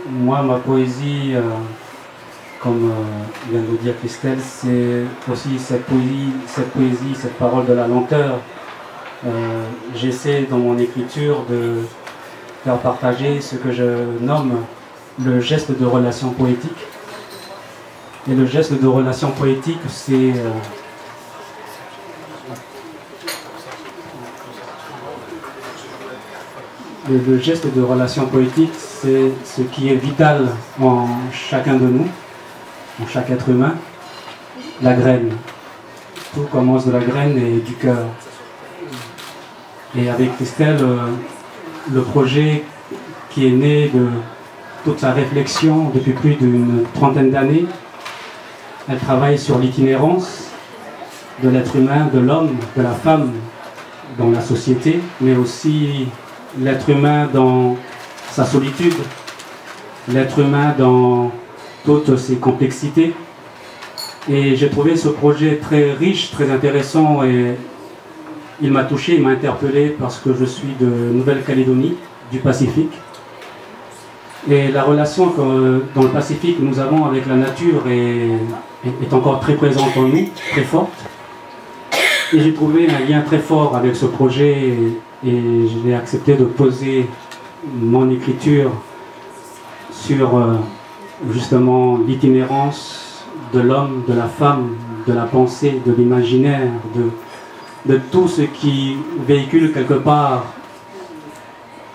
Moi, ma poésie, comme vient de le dire Christelle, c'est aussi cette poésie, cette parole de la lenteur. J'essaie dans mon écriture de faire partager ce que je nomme le geste de relation poétique. Et le geste de relation poétique, c'est le geste de relation poétique, c'est ce qui est vital en chacun de nous, en chaque être humain, la graine. Tout commence de la graine et du cœur. Et avec Christelle, le projet qui est né de toute sa réflexion depuis plus d'une trentaine d'années, elle travaille sur l'itinérance de l'être humain, de l'homme, de la femme dans la société, mais aussi l'être humain dans sa solitude, l'être humain dans toutes ses complexités. Et j'ai trouvé ce projet très riche, très intéressant, et il m'a touché, il m'a interpellé parce que je suis de Nouvelle-Calédonie, du Pacifique. Et la relation que dans le Pacifique nous avons avec la nature est encore très présente en nous, très forte. Et j'ai trouvé un lien très fort avec ce projet et j'ai accepté de poser mon écriture sur justement l'itinérance de l'homme, de la femme, de la pensée, de l'imaginaire, de tout ce qui véhicule quelque part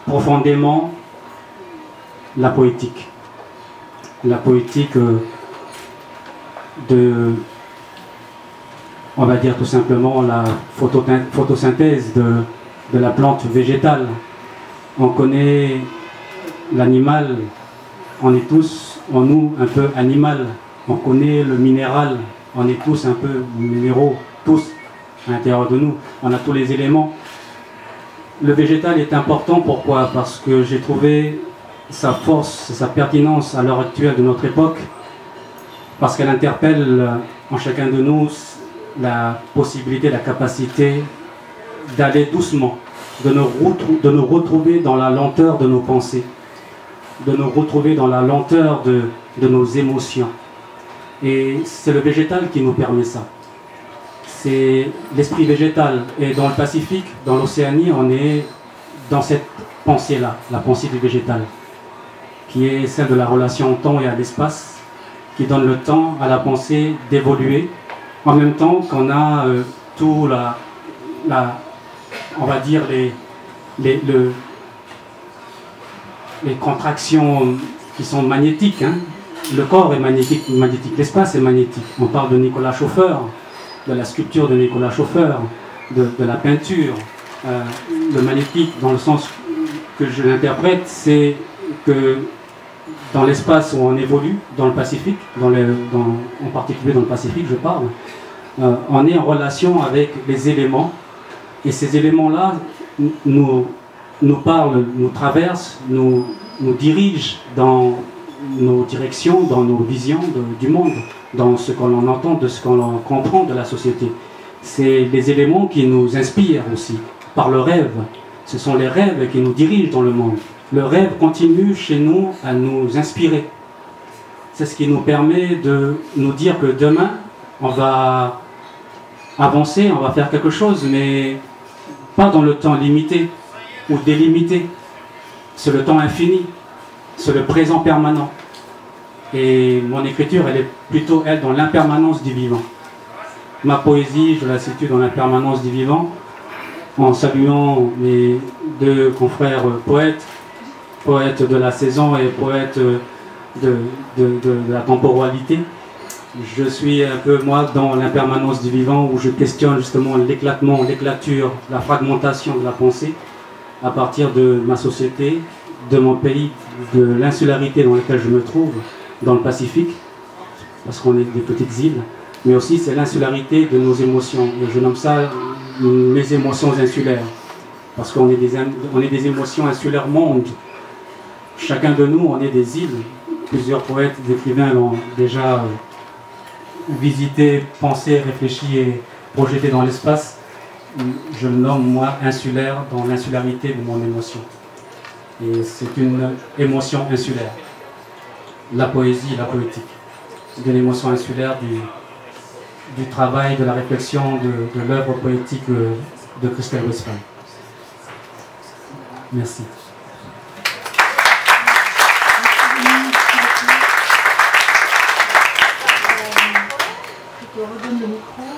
profondément la poétique. La poétique de, on va dire tout simplement, la photosynthèse de la plante végétale. On connaît l'animal, on est tous en nous un peu animal. On connaît le minéral, on est tous un peu minéraux, tous à l'intérieur de nous. On a tous les éléments. Le végétal est important, pourquoi? Parce que j'ai trouvé sa force, sa pertinence à l'heure actuelle de notre époque, parce qu'elle interpelle en chacun de nous la possibilité, la capacité d'aller doucement, de nous retrouver dans la lenteur de nos pensées, de nous retrouver dans la lenteur de nos émotions. Et c'est le végétal qui nous permet ça. C'est l'esprit végétal. Et dans le Pacifique, dans l'Océanie, on est dans cette pensée-là, la pensée du végétal, qui est celle de la relation au temps et à l'espace, qui donne le temps à la pensée d'évoluer, en même temps qu'on a tout on va dire les contractions qui sont magnétiques. Hein. Le corps est magnétique, l'espace est magnétique. On parle de Nicolas Schoffer, de la sculpture de Nicolas Schoffer, de la peinture. Le magnétique, dans le sens que je l'interprète, c'est que dans l'espace où on évolue, dans le Pacifique, en particulier dans le Pacifique, je parle, on est en relation avec les éléments, et ces éléments-là nous parlent, nous traversent, nous dirigent dans nos directions, dans nos visions du monde, dans ce qu'on entend, de ce qu'on comprend de la société. C'est les éléments qui nous inspirent aussi, par le rêve. Ce sont les rêves qui nous dirigent dans le monde. Le rêve continue chez nous à nous inspirer. C'est ce qui nous permet de nous dire que demain, on va avancer, on va faire quelque chose, mais pas dans le temps limité ou délimité. C'est le temps infini, c'est le présent permanent. Et mon écriture, elle est plutôt, elle, dans l'impermanence du vivant. Ma poésie, je la situe dans l'impermanence du vivant, en saluant mes deux confrères poètes, poète de la saison et poète de la temporalité. Je suis un peu, moi, dans l'impermanence du vivant, où je questionne justement l'éclatement, l'éclature, la fragmentation de la pensée à partir de ma société, de mon pays, de l'insularité dans laquelle je me trouve, dans le Pacifique, parce qu'on est des petites îles, mais aussi c'est l'insularité de nos émotions. Et je nomme ça mes émotions insulaires, parce qu'on est des émotions insulaires monde. Chacun de nous, on est des îles. Plusieurs poètes, écrivains l'ont déjà visité, pensé, réfléchi et projeté dans l'espace. Je le nomme, moi, insulaire, dans l'insularité de mon émotion. Et c'est une émotion insulaire. la poésie et la poétique, de l'émotion insulaire, du travail, de la réflexion, de l'œuvre poétique de Christelle Westphal. Merci. Je te redonne le micro.